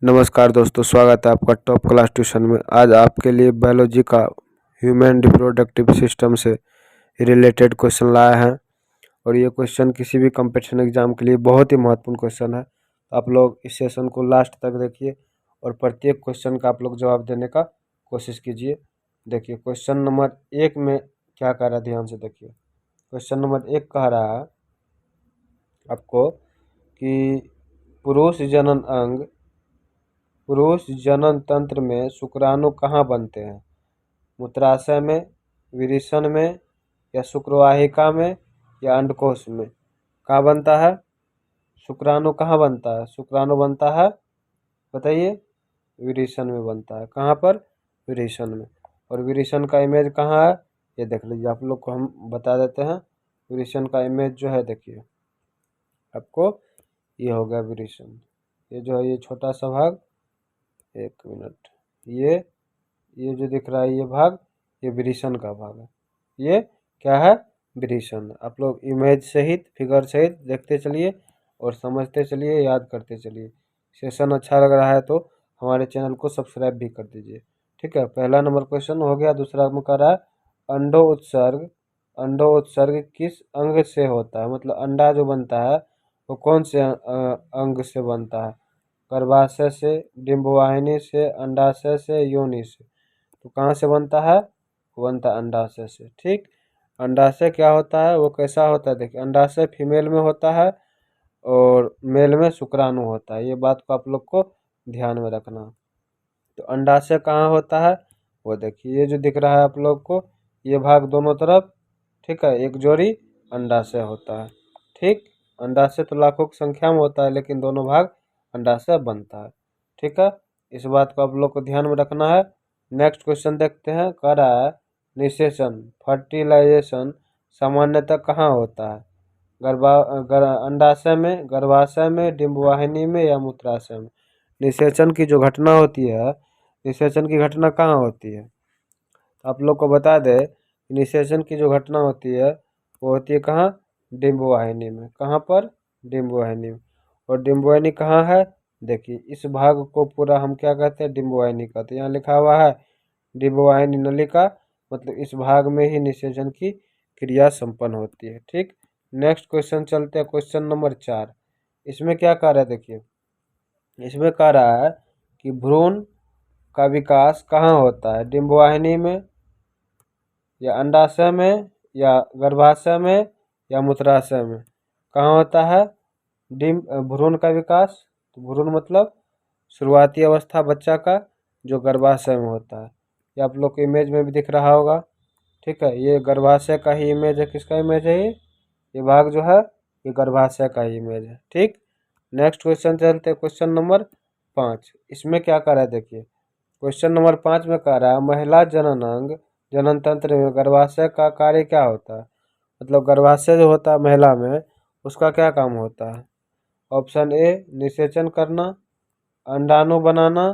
नमस्कार दोस्तों, स्वागत है आपका टॉप क्लास ट्यूशन में। आज आपके लिए बायोलॉजी का ह्यूमन रिप्रोडक्टिव सिस्टम से रिलेटेड क्वेश्चन लाया है और ये क्वेश्चन किसी भी कंपटीशन एग्जाम के लिए बहुत ही महत्वपूर्ण क्वेश्चन है। आप लोग इस सेशन को लास्ट तक देखिए और प्रत्येक क्वेश्चन का आप लोग जवाब देने का कोशिश कीजिए। देखिए क्वेश्चन नंबर 1 में क्या कह रहा है, ध्यान से देखिए। क्वेश्चन नंबर 1 कह रहा है आपको कि पुरुष जनन तंत्र में शुक्राणु कहाँ बनते हैं? मूत्राशय में, विरेचन में, या शुक्रवाहिका में, या अंडकोश में? कहाँ बनता है शुक्राणु? कहाँ बनता है शुक्राणु? बनता है, बताइए। विरेचन में बनता है। कहाँ पर? विरेचन में। और विरेचन का इमेज कहाँ है? ये देख लीजिए, आप लोग को हम बता देते हैं। विरेचन का इमेज जो है, देखिए आपको, ये हो गया विरेचन। ये जो है, ये छोटा सा भाग, एक मिनट, ये जो दिख रहा है ये भाग, ये विरेचन का भाग है। ये क्या है? विरेचन। आप लोग इमेज सहित, फिगर सहित देखते चलिए और समझते चलिए, याद करते चलिए। सेशन अच्छा लग रहा है तो हमारे चैनल को सब्सक्राइब भी कर दीजिए, ठीक है। पहला नंबर क्वेश्चन हो गया। दूसरा में कह रहा है अंडो उत्सर्ग किस अंग से होता है? मतलब अंडा जो बनता है वो कौन से अंग से बनता है? गर्भाशय से, डिंबवाहिनी से, अंडाशय से, योनि से? तो कहाँ से बनता है? वो बनता है अंडाशय से, ठीक। अंडाशय क्या होता है, वो कैसा होता है? देखिए, अंडाशय फीमेल में होता है और मेल में शुक्राणु होता है। ये बात को आप लोग को ध्यान में रखना। तो अंडाशय कहाँ होता है? वो देखिए, ये जो दिख रहा है आप लोग को, ये भाग दोनों तरफ, ठीक है, एक जोड़ी अंडाशय होता है, ठीक। अंडाशय तो लाखों की संख्या में होता है, लेकिन दोनों भाग अंडाशय बनता है, ठीक है। इस बात को आप लोग को ध्यान में रखना है। नेक्स्ट क्वेश्चन देखते हैं। कह रहा है निषेचन, फर्टिलाइजेशन सामान्यतः कहाँ होता है? अंडाशय में, गर्भाशय में, डिंबवाहिनी में, या मूत्राशय में? निषेचन की जो घटना होती है, निषेचन की घटना कहाँ होती है? आप लोग को बता दें, निषेचन की जो घटना होती है वो होती है कहाँ? डिंबवाहिनी में। कहाँ पर? डिंबवाहिनी में। और डिंबवाहिनी कहाँ है? देखिए, इस भाग को पूरा हम क्या कहते हैं? डिंबवाहिनी कहते हैं। यहाँ लिखा हुआ है डिंबवाहिनी नलिका, मतलब इस भाग में ही निषेचन की क्रिया संपन्न होती है, ठीक। नेक्स्ट क्वेश्चन चलते हैं, क्वेश्चन नंबर 4। इसमें क्या कह रहा है? देखिए, इसमें कह रहा है कि भ्रूण का विकास कहाँ होता है? डिंबवाहिनी में, या अंडाशय में, या गर्भाशय में, या मूत्राशय में? कहाँ होता है भ्रूण का विकास? तो भ्रूण मतलब शुरुआती अवस्था बच्चा का, जो गर्भाशय में होता है। ये आप लोग को इमेज में भी दिख रहा होगा, ठीक है। ये गर्भाशय का ही इमेज है। किसका इमेज है? ये भाग जो है, ये गर्भाशय का ही इमेज है, ठीक। नेक्स्ट क्वेश्चन चलते हैं, क्वेश्चन नंबर 5। इसमें क्या कर रहा है? देखिए, क्वेश्चन नंबर 5 में कह रहा है महिला जनन तंत्र में गर्भाशय का कार्य क्या होता है? मतलब गर्भाशय जो होता है महिला में, उसका क्या काम होता है? ऑप्शन ए निषेचन करना, अंडाणु बनाना,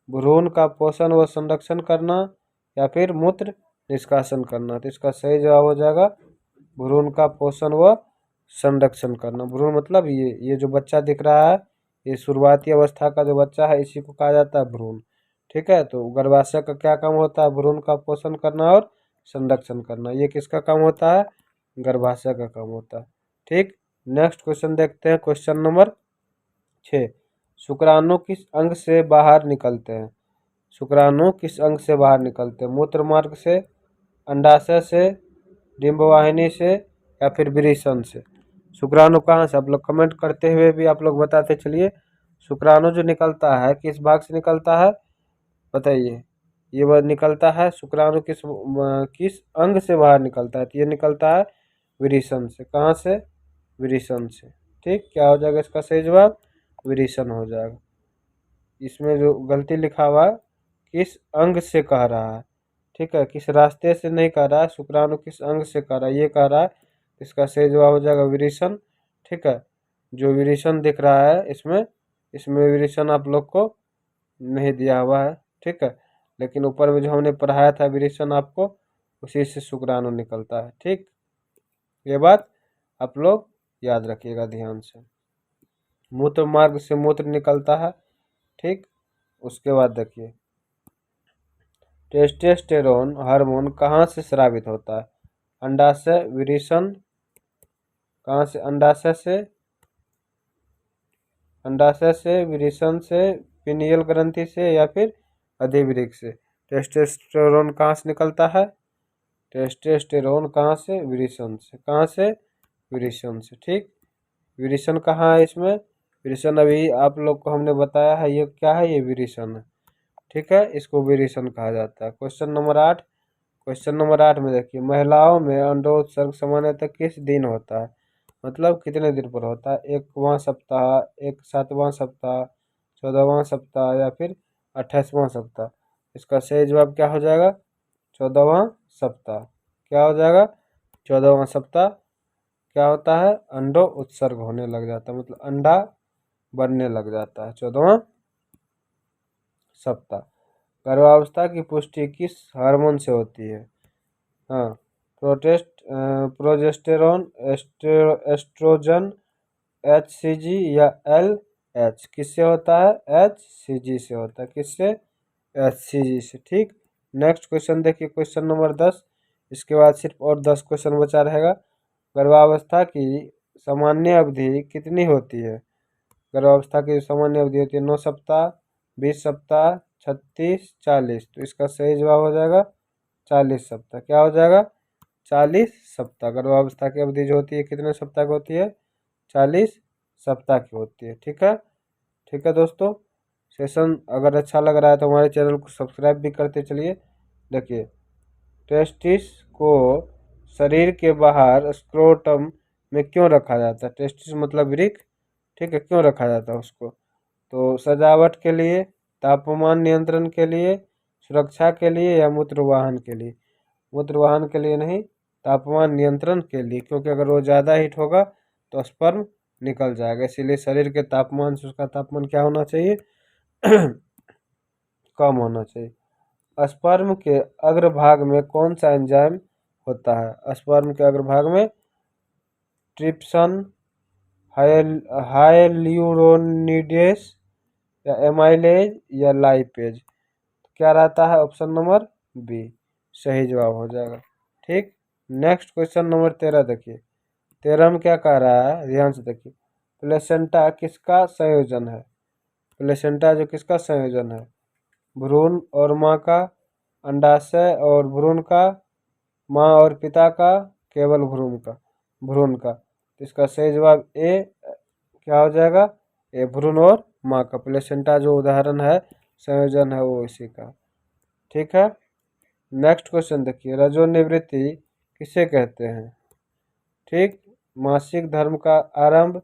भ्रूण का पोषण व संरक्षण करना, या फिर मूत्र निष्कासन करना। तो इसका सही जवाब हो जाएगा भ्रूण का पोषण व संरक्षण करना। भ्रूण मतलब ये जो बच्चा दिख रहा है, ये शुरुआती अवस्था का जो बच्चा है, इसी को कहा जाता है भ्रूण, ठीक है। तो गर्भाशय का क्या काम होता है? भ्रूण का पोषण करना और संरक्षण करना। ये किसका काम होता है? गर्भाशय का काम होता है, ठीक। नेक्स्ट क्वेश्चन देखते हैं, क्वेश्चन नंबर 6। शुक्राणु किस अंग से बाहर निकलते हैं? शुक्राणु किस अंग से बाहर निकलते हैं? मूत्र मार्ग से, अंडाशय से, डिंबवाहिनी से, या फिर विरेचन से? शुक्राणु कहाँ से? आप लोग कमेंट करते हुए भी आप लोग बताते चलिए। शुक्राणु जो निकलता है किस भाग से निकलता है, बताइए। ये वह निकलता है शुक्राणु किस अंग से बाहर निकलता है? तो ये निकलता है विरेचन से। कहाँ से? विरेचन से, ठीक। क्या हो जाएगा इसका सही जवाब? विरेचन हो जाएगा। इसमें जो गलती लिखा हुआ है, किस अंग से कह रहा है, ठीक है, किस रास्ते से नहीं कह रहा है। शुक्राणु किस अंग से कह रहा है, ये कह रहा है। इसका सही जवाब हो जाएगा विरेचन, ठीक है। जो विरेचन दिख रहा है इसमें, इसमें विरेचन आप लोग को नहीं दिया हुआ है, ठीक है। लेकिन ऊपर में जो हमने पढ़ाया था विरेचन आपको, उसी से शुक्राणु निकलता है, ठीक। ये बात आप लोग याद रखिएगा ध्यान से। मूत्र मार्ग से मूत्र निकलता है, ठीक। उसके बाद देखिए, टेस्टोस्टेरोन हार्मोन कहाँ से स्रावित होता है? अंडाशय, विरेचन, कहाँ से? अंडाशय से, विरेचन से, पिनियल ग्रंथि से, या फिर अधिवृक्ष से। टेस्टोस्टेरोन कहाँ से निकलता है? टेस्टोस्टेरोन कहाँ से? विरेचन से। कहाँ से? विरेचन से, ठीक। विरेचन कहाँ है इसमें? विरेचन अभी आप लोग को हमने बताया है, ये क्या है? ये विरेचन है, ठीक है। इसको विरेचन कहा जाता है। क्वेश्चन नंबर 8 में देखिए, महिलाओं में अंडोत्सर्ग सामान्यतः किस दिन होता है? मतलब कितने दिन पर होता है? 1वां सप्ताह, 7वां सप्ताह, 14वां सप्ताह, या फिर 28वां सप्ताह। इसका सही जवाब क्या हो जाएगा? 14वां सप्ताह। क्या हो जाएगा? 14वां सप्ताह। क्या होता है? अंडो उत्सर्ग होने लग जाता है, मतलब अंडा बनने लग जाता है 14वां सप्ताह। गर्भावस्था की पुष्टि किस हार्मोन से होती है? हाँ, प्रोजेस्टेरॉन, एस्ट्रोजन, HCG या LH। किससे होता है? HCG से होता है। किससे? HCG से, ठीक। नेक्स्ट क्वेश्चन देखिए, क्वेश्चन नंबर 10। इसके बाद सिर्फ और 10 क्वेश्चन बचा रहेगा। गर्भावस्था की सामान्य अवधि कितनी होती है? गर्भावस्था की सामान्य अवधि होती है 9 सप्ताह, 20 सप्ताह, 36, 40। तो इसका सही जवाब हो जाएगा 40 सप्ताह। क्या हो जाएगा? 40 सप्ताह। गर्भावस्था की अवधि जो होती है कितने सप्ताह की होती है? 40 सप्ताह की होती है, ठीक है। ठीक है दोस्तों, सेशन अगर अच्छा लग रहा है तो हमारे चैनल को सब्सक्राइब भी करते चलिए। देखिए, टेस्टिस को शरीर के बाहर स्क्रोटम में क्यों रखा जाता है? टेस्टिस मतलब वृक्क, ठीक है। क्यों रखा जाता है उसको? तो सजावट के लिए, तापमान नियंत्रण के लिए, सुरक्षा के लिए, या मूत्रवाहन के लिए? मूत्रवाहन के लिए नहीं, तापमान नियंत्रण के लिए, क्योंकि अगर वो ज़्यादा हीट होगा तो स्पर्म निकल जाएगा। इसीलिए शरीर के तापमान से उसका तापमान क्या होना चाहिए? कम होना चाहिए। स्पर्म के अग्रभाग में कौन सा एंजाइम होता है? स्पर्म के अग्रभाग में ट्रिप्सन, हाइल्यूरोनिडेस, या एमाइलेज, या लाइपेज। क्या रहता है? ऑप्शन नंबर बी सही जवाब हो जाएगा, ठीक। नेक्स्ट क्वेश्चन नंबर 13 देखिए। 13 में क्या कह रहा है? ध्यान से देखिए, प्लेसेंटा किसका संयोजन है? प्लेसेंटा जो किसका संयोजन है? भ्रूण और माँ का, अंडाशय और भ्रूण का, माँ और पिता का, केवल भ्रूण का। तो इसका सही जवाब ए क्या हो जाएगा? ए भ्रूण और माँ का। प्लेसेंटा जो उदाहरण है, संयोजन है वो इसी का, ठीक है। नेक्स्ट क्वेश्चन देखिए, रजोनिवृत्ति किसे कहते हैं? ठीक, मासिक धर्म का आरंभ,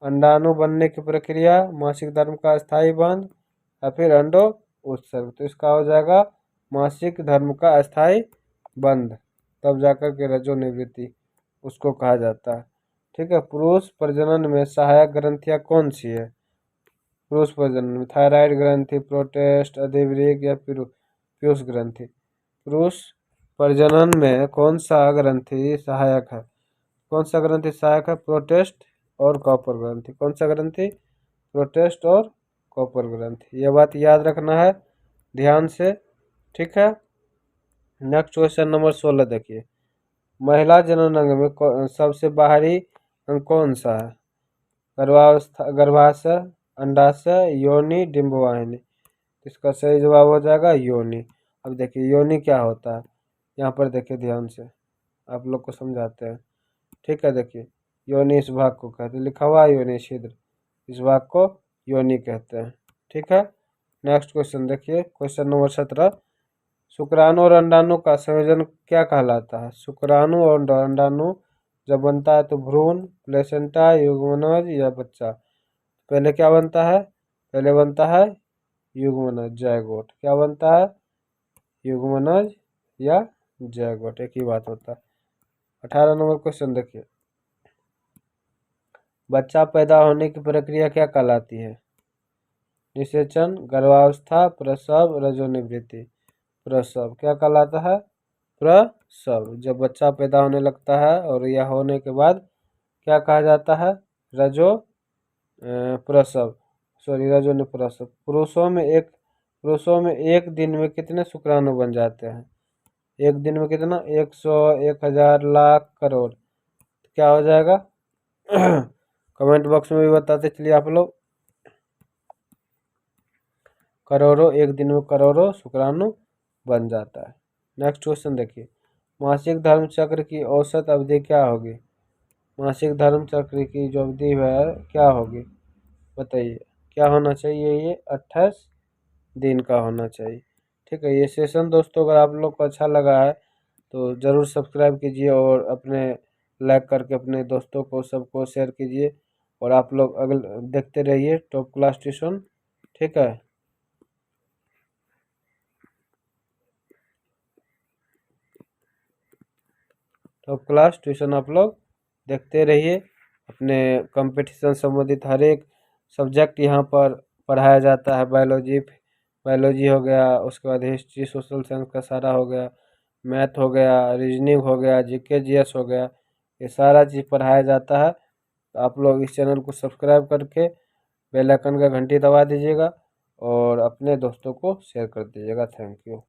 अंडाणु बनने की प्रक्रिया, मासिक धर्म का स्थायी बंध, या फिर अंडो उत्सर्ग। तो इसका हो जाएगा मासिक धर्म का स्थायी बंध, तब जाकर के रजोनिवृत्ति उसको कहा जाता है, ठीक है। पुरुष प्रजनन में सहायक ग्रंथियां कौन सी है? पुरुष प्रजनन में थायराइड ग्रंथि, प्रोटेस्ट, अधिवृक्क, या पीयूष ग्रंथि। पुरुष प्रजनन में कौन सा ग्रंथि सहायक है? कौन सा ग्रंथि सहायक है? प्रोटेस्ट और कॉपर ग्रंथि। कौन सा ग्रंथि? प्रोटेस्ट और कॉपर ग्रंथि। यह बात याद रखना है ध्यान से, ठीक है। नेक्स्ट क्वेश्चन नंबर 16 देखिए, महिला जनन अंग में सबसे बाहरी अंग कौन सा है? गर्भाशय, अंडाशय, योनि, डिंबवाहिनी। इसका सही जवाब हो जाएगा योनि। अब देखिए योनि क्या होता है, यहाँ पर देखिए ध्यान से, आप लोग को समझाते हैं, ठीक है। देखिए, योनि इस भाग को कहते हैं, लिखा हुआ है योनि छिद्र, इस भाग को योनि कहते हैं, ठीक है। नेक्स्ट क्वेश्चन देखिए, क्वेश्चन नंबर 17, शुक्राणु और अंडाणु का संयोजन क्या कहलाता है? शुक्राणु और अंडाणु जब बनता है तो भ्रूण, प्लेसेंटा, युग्मनज, या बच्चा। पहले क्या बनता है? पहले बनता है युग्मनज, जायगोट। क्या बनता है? युग्मनज या जायगोट, एक ही बात होता है। 18 नंबर क्वेश्चन देखिए, बच्चा पैदा होने की प्रक्रिया क्या कहलाती है? निषेचन, गर्भावस्था, प्रसव, रजोनिवृत्ति। प्रसव क्या कहलाता है? प्रसव। जब बच्चा पैदा होने लगता है और यह होने के बाद क्या कहा जाता है? रजो प्रसव। सॉरी रजो ने पुरुषों में एक दिन में कितने शुक्राणु बन जाते हैं? एक दिन में कितना? 100, 1000, लाख, करोड़। क्या हो जाएगा? कमेंट बॉक्स में भी बताते चलिए आप लोग। करोड़ों, एक दिन में करोड़ों शुक्राणु बन जाता है। नेक्स्ट क्वेश्चन देखिए, मासिक धर्म चक्र की औसत अवधि क्या होगी? मासिक धर्म चक्र की जो अवधि है क्या होगी बताइए? क्या होना चाहिए? ये 28 दिन का होना चाहिए। ठीक है, ये सेशन दोस्तों अगर आप लोग को अच्छा लगा है तो ज़रूर सब्सक्राइब कीजिए और अपने लाइक करके अपने दोस्तों को सबको शेयर कीजिए। और आप लोग अगल देखते रहिए टॉप क्लास ट्यूशन। ठीक है, टॉप क्लास ट्यूशन आप लोग देखते रहिए। अपने कंपटीशन संबंधित हर एक सब्जेक्ट यहाँ पर पढ़ाया जाता है। बायोलॉजी हो गया, उसके बाद हिस्ट्री सोशल साइंस का सारा हो गया, मैथ हो गया, रीजनिंग हो गया, जीके जीएस हो गया, ये सारा चीज़ पढ़ाया जाता है। तो आप लोग इस चैनल को सब्सक्राइब करके बेल आइकन का घंटी दबा दीजिएगा और अपने दोस्तों को शेयर कर दीजिएगा। Thank you.